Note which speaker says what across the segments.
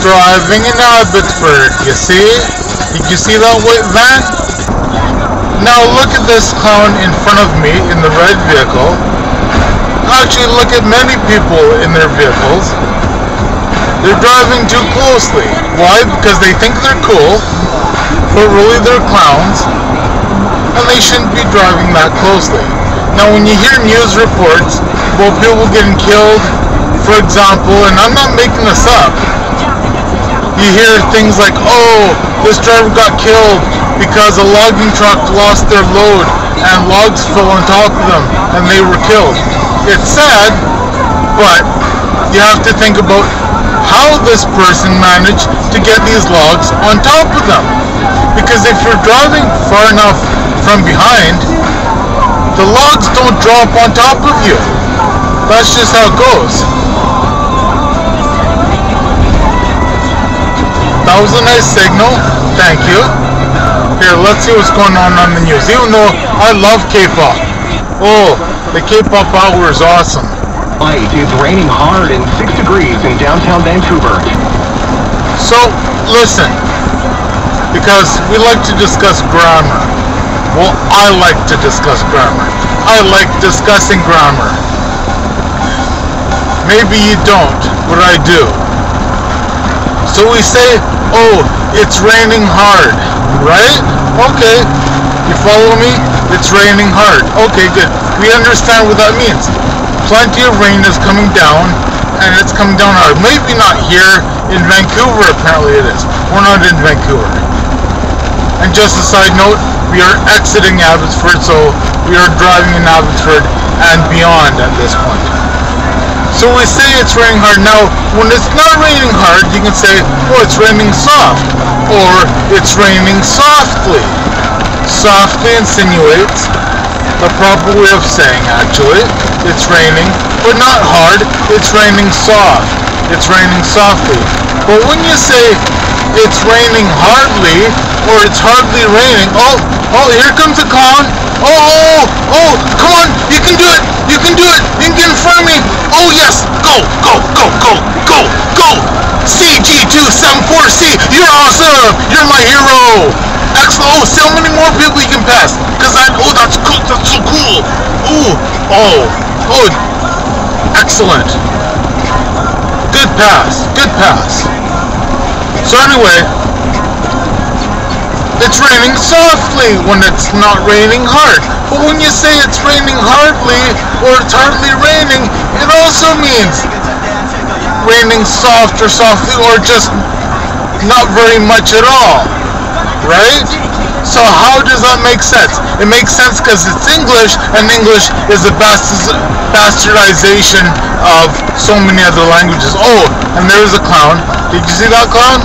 Speaker 1: driving in Abbotsford, you see? Did you see that white van? Now look at this clown in front of me in the red vehicle. Actually, look at many people in their vehicles. They're driving too closely. Why? Because they think they're cool, but really they're clowns, and they shouldn't be driving that closely. Now when you hear news reports about people getting killed, for example, and I'm not making this up, you hear things like, oh, this driver got killed because a logging truck lost their load and logs fell on top of them and they were killed. It's sad, but you have to think about how this person managed to get these logs on top of them. Because if you're driving far enough from behind, the logs don't drop on top of you. That's just how it goes. That was a nice signal. Thank you. Here, let's see what's going on the news. Even though I love K-pop. Oh, the K-pop hour is awesome.
Speaker 2: It's raining hard and 6 degrees in downtown Vancouver.
Speaker 1: So, listen. Because we like to discuss grammar. Well, I like to discuss grammar. I like discussing grammar. Maybe you don't, but I do. So we say, oh, it's raining hard, right? Okay, you follow me? It's raining hard. Okay, good. We understand what that means. Plenty of rain is coming down, and it's coming down hard. Maybe not here in Vancouver, apparently it is. We're not in Vancouver. And just a side note, we are exiting Abbotsford, so we are driving in Abbotsford and beyond at this point. So we say it's raining hard. Now, when it's not raining hard, you can say, oh, it's raining soft, or it's raining softly. Softly insinuates the proper way of saying, actually, it's raining, but not hard, it's raining soft. It's raining softly. But when you say it's raining hardly, or it's hardly raining, oh, here comes a clown. Oh, come on, you can do it, you can do it, you can get in front of me. Oh yes, go, CG274C, you're awesome, you're my hero. Excellent. Oh, see how many more people you can pass, because that's cool, that's so cool. Oh, excellent. Good pass. So anyway, it's raining softly when it's not raining hard. But when you say it's raining hardly or it's hardly raining, it also means raining soft or softly or just not very much at all. Right? So how does that make sense? It makes sense because it's English, and English is a bastardization of so many other languages. Oh, and there's a clown. Did you see that clown?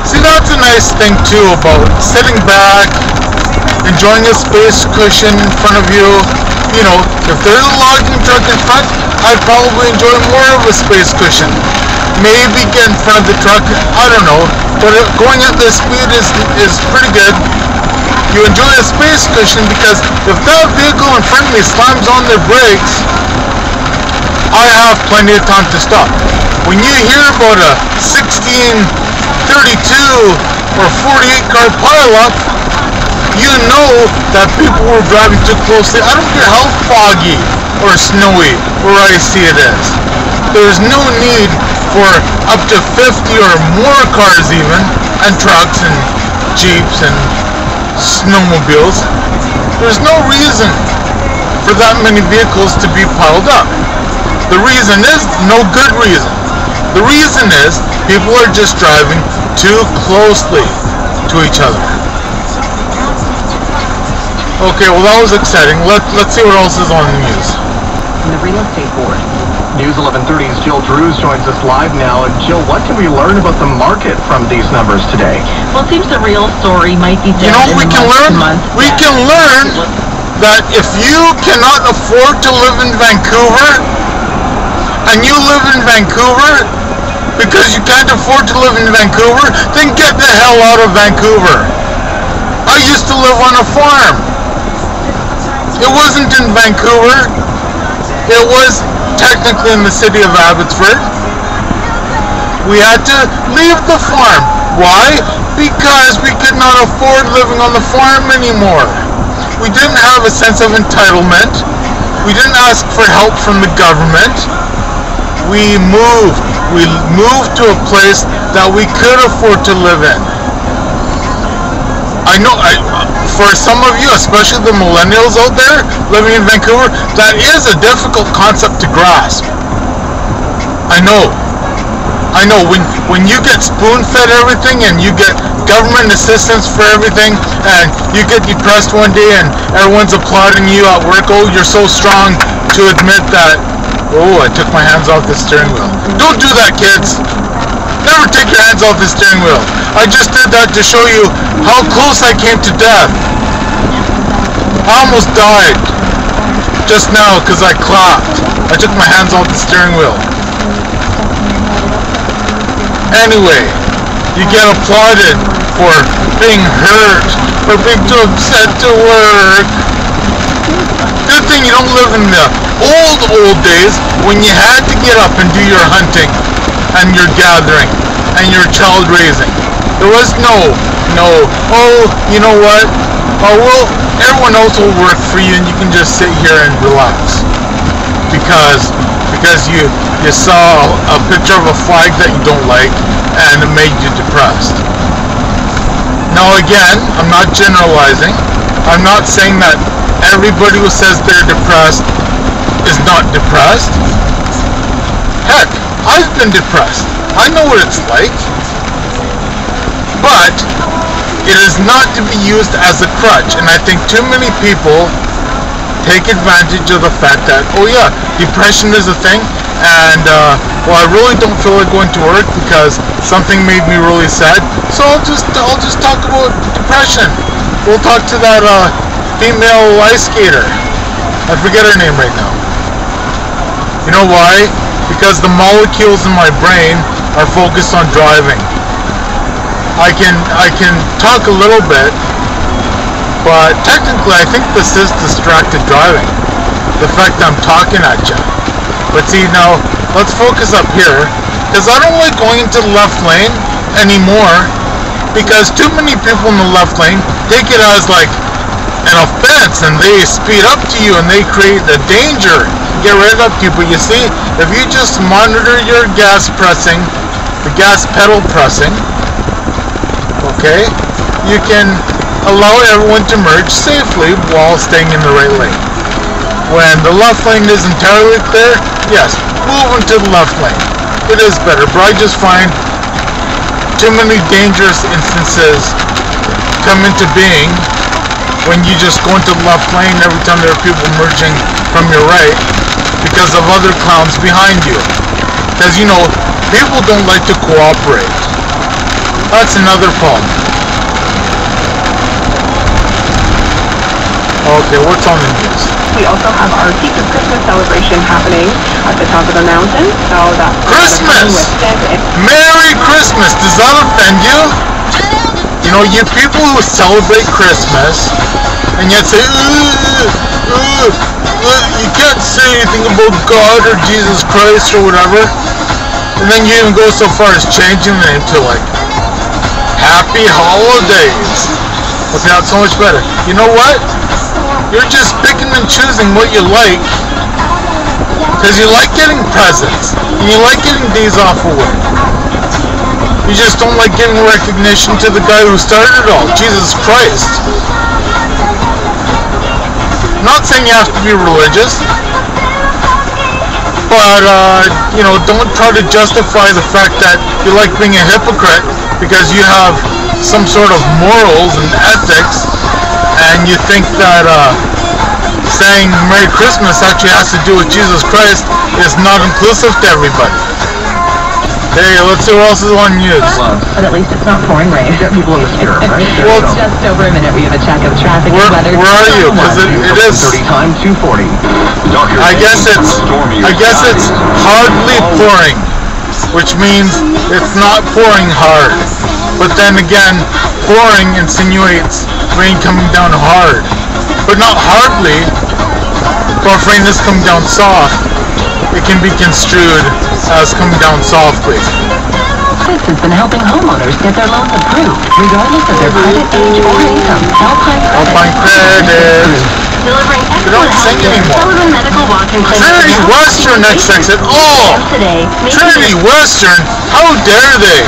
Speaker 1: See, that's a nice thing too about sitting back, enjoying a space cushion in front of you. You know, if there's a logging truck in front, I'd probably enjoy more of a space cushion. Maybe get in front of the truck, I don't know, but going at this speed is pretty good. You enjoy a space cushion because if that vehicle in front of me slams on their brakes, I have plenty of time to stop. When you hear about a 1632 or 48 car pileup, you know that people were driving too closely. I don't care how foggy or snowy or icy it is. There's no need for up to 50 or more cars even, and trucks and jeeps and snowmobiles. There's no reason for that many vehicles to be piled up. The reason is no good reason. The reason is people are just driving too closely to each other. Okay, well that was exciting. Let's see what else is on the news.
Speaker 2: In the real estate board. News 1130's Jill Drews joins us live now. Jill, what can we learn about the market from these numbers today?
Speaker 3: Well, it seems the real story might be down
Speaker 1: we can learn that if you cannot afford to live in Vancouver, and you live in Vancouver because you can't afford to live in Vancouver, then get the hell out of Vancouver. I used to live on a farm. It wasn't in Vancouver. It was technically in the city of Abbotsford. We had to leave the farm. Why? Because we could not afford living on the farm anymore. We didn't have a sense of entitlement. We didn't ask for help from the government. We moved. We moved to a place that we could afford to live in. I know, for some of you, especially the millennials out there living in Vancouver, that is a difficult concept to grasp. I know. When you get spoon-fed everything and you get government assistance for everything and you get depressed one day and everyone's applauding you at work, oh, you're so strong to admit that, oh, I took my hands off the steering wheel. Don't do that, kids. Never take your hands off the steering wheel. I just did that to show you how close I came to death. I almost died just now because I clapped. I took my hands off the steering wheel. Anyway, you get applauded for being hurt, for being too upset to work. Good thing you don't live in the old days when you had to get up and do your hunting and your gathering and your child raising. There was no, oh, you know what? Oh, well, everyone else will work for you and you can just sit here and relax. Because you saw a picture of a flag that you don't like and it made you depressed. Now again, I'm not generalizing. I'm not saying that everybody who says they're depressed is not depressed. Heck, I've been depressed. I know what it's like. But it is not to be used as a crutch, and I think too many people take advantage of the fact that, oh yeah, depression is a thing, and well, I really don't feel like going to work because something made me really sad, so I'll just talk about depression. We'll talk to that female ice skater. I forget her name right now. You know why? Because the molecules in my brain are focused on driving. I can talk a little bit, but technically I think this is distracted driving. The fact that I'm talking at you. But see, now let's focus up here, because I don't like going into the left lane anymore, because too many people in the left lane take it as like an offense and they speed up to you and they create a danger, get right up to you. But you see, if you just monitor your gas pressing, the gas pedal pressing, okay, you can allow everyone to merge safely while staying in the right lane. When the left lane is entirely clear, yes, move into the left lane. It is better, but I just find too many dangerous instances come into being when you just go into the left lane every time there are people merging from your right because of other clowns behind you. Because, you know, people don't like to cooperate. That's another problem. Okay, what's on the news?
Speaker 4: We also have our secret Christmas celebration happening at the top of the mountain. So that's
Speaker 1: Christmas! Merry Christmas! Does that offend you? You know, you people who celebrate Christmas and yet say, you can't say anything about God or Jesus Christ or whatever, and then you even go so far as changing the name to like Happy Holidays. Okay, that's so much better. You know what? You're just picking and choosing what you like because you like getting presents and you like getting days off of work. You just don't like giving recognition to the guy who started it all, Jesus Christ. I'm not saying you have to be religious, but you know, don't try to justify the fact that you like being a hypocrite because you have some sort of morals and ethics, and you think that saying Merry Christmas actually has to do with Jesus Christ is not inclusive to everybody. Hey, let's see what else is on news.
Speaker 3: But at least it's not pouring rain.
Speaker 2: Get people in the spirit, right?
Speaker 1: Well,
Speaker 3: Just over a minute, we have a check of traffic and weather.
Speaker 1: where are you? Because it is.
Speaker 2: 30 time 240.
Speaker 1: I guess it's hardly pouring, which means it's not pouring hard. But then again, pouring insinuates rain coming down hard, but not hardly. But if rain is coming down soft, it can be construed as coming down softly.
Speaker 3: Quicks has been helping homeowners get their loans approved, regardless of their credit, age, or income.
Speaker 1: Alpine Credit.
Speaker 3: Delivering
Speaker 1: They don't sing anymore.
Speaker 3: Sullivan Medical Walk-in Clinic.
Speaker 1: Trinity Western next exit. Oh!
Speaker 3: Today,
Speaker 1: Trinity Western, how dare they?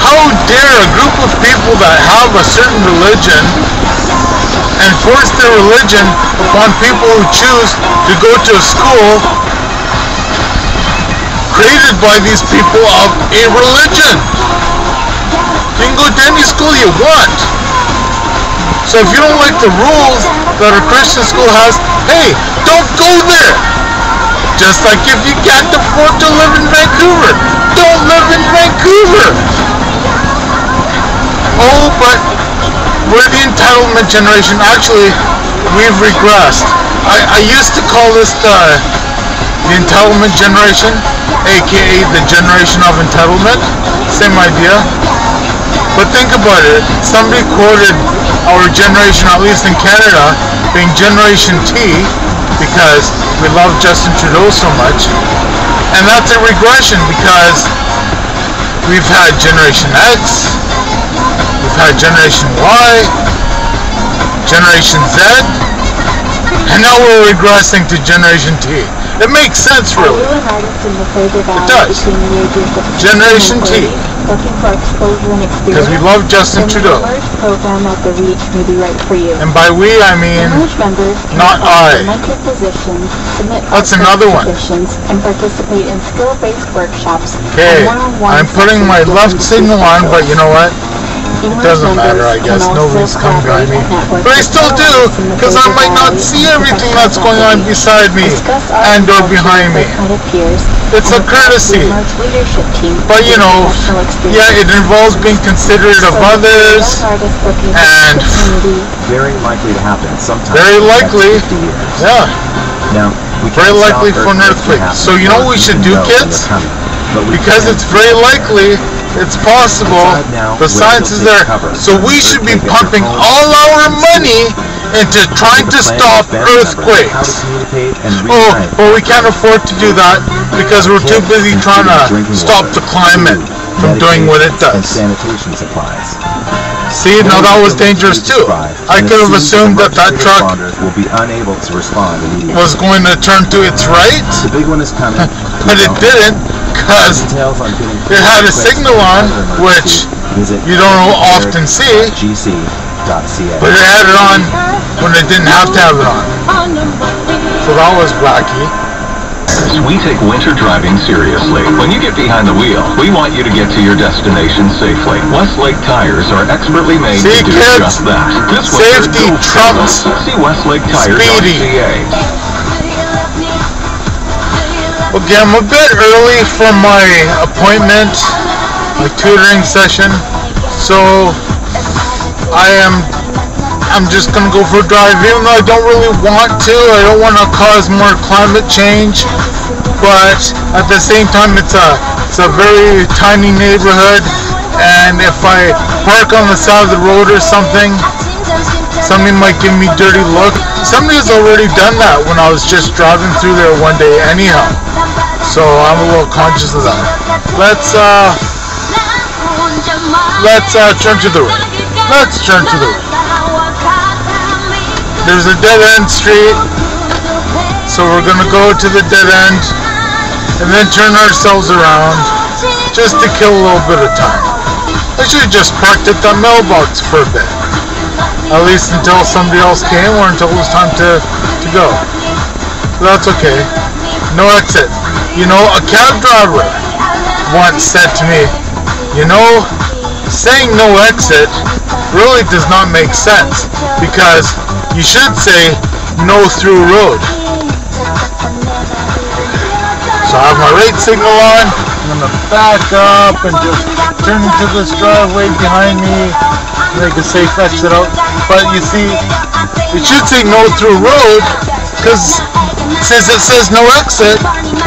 Speaker 1: How dare a group of people that have a certain religion and force their religion upon people who choose to go to a school created by these people of a religion. You can go to any school you want. So if you don't like the rules that a Christian school has, hey, don't go there. Just like if you can't afford to live in Vancouver, don't live in Vancouver. Oh, but we're the entitlement generation. Actually, we've regressed. I used to call this the entitlement generation, aka the generation of entitlement. Same idea. But think about it. Somebody quoted our generation, at least in Canada, being Generation T, because we love Justin Trudeau so much. And that's a regression, because we've had Generation X, we've had Generation Y, Generation Z, and now we're regressing to Generation T. It makes sense, really. It does. Generation T. Because we love Justin Trudeau. And by we, I mean not I. That's another one. Okay, I'm putting my left signal on, but you know what? It doesn't matter, I guess. Nobody's coming behind me. But I still do, because I might not see everything that's going on beside me and or behind me. It's a courtesy. But you know, yeah, it involves being considerate of others, and
Speaker 5: very likely to happen sometime.
Speaker 1: very likely, yeah.
Speaker 5: Now,
Speaker 1: very likely for an earthquake. So you know what we should do, kids? Because it's very likely, it's possible, the science is there, so we should be pumping all our money into trying to stop earthquakes. Oh, but we can't afford to do that because we're too busy trying to stop the climate from doing what it does. See, now that was dangerous too. I could have assumed that that truck was going to turn to its right, but it didn't, because it had a signal on, which you don't often see, but it had it on when it didn't have to have it on. So that was wacky.
Speaker 2: We take winter driving seriously. When you get behind the wheel, we want you to get to your destination safely. Westlake tires are expertly made to do just that. This
Speaker 1: Safety trumps
Speaker 2: see WestlakeTires.ca.
Speaker 1: Okay, I'm a bit early for my appointment, my tutoring session, so I'm just gonna go for a drive, even though I don't really want to. I don't want to cause more climate change, but at the same time, it's a very tiny neighborhood, and if I park on the side of the road or something, somebody might give me a dirty look. Somebody's already done that when I was just driving through there one day anyhow, so I'm a little conscious of that. Let's turn to the right. Let's turn to the right. There's a dead-end street, so we're gonna go to the dead end and then turn ourselves around just to kill a little bit of time. I should have just parked at the mailbox for a bit, at least until somebody else came or until it was time to go. But that's okay. No exit. You know, a cab driver once said to me, you know, saying no exit really does not make sense, because you should say no through road. So I have my right signal on. I'm gonna back up and just turn into this driveway behind me, make a safe exit out. But you see, it should say no through road, because since it says no exit,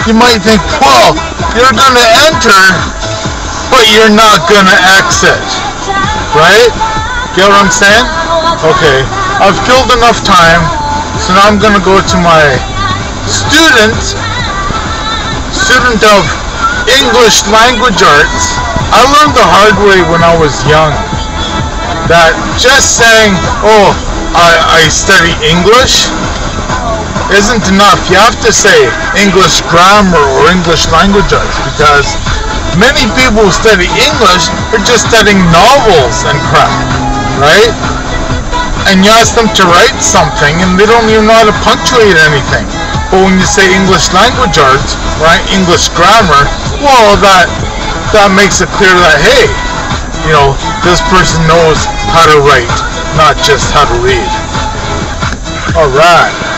Speaker 1: you might think, well, you're gonna enter, but you're not gonna exit, right? Get what I'm saying? Okay, I've killed enough time, so now I'm gonna go to my student of English language arts, I learned the hard way when I was young that just saying, oh, I study English isn't enough. You have to say English grammar or English language arts, because many people who study English are just studying novels and crap, right? And you ask them to write something and they don't even know how to punctuate anything. But when you say English language arts, right, English grammar, well, that makes it clear that, hey, you know, this person knows how to write, not just how to read. Alright.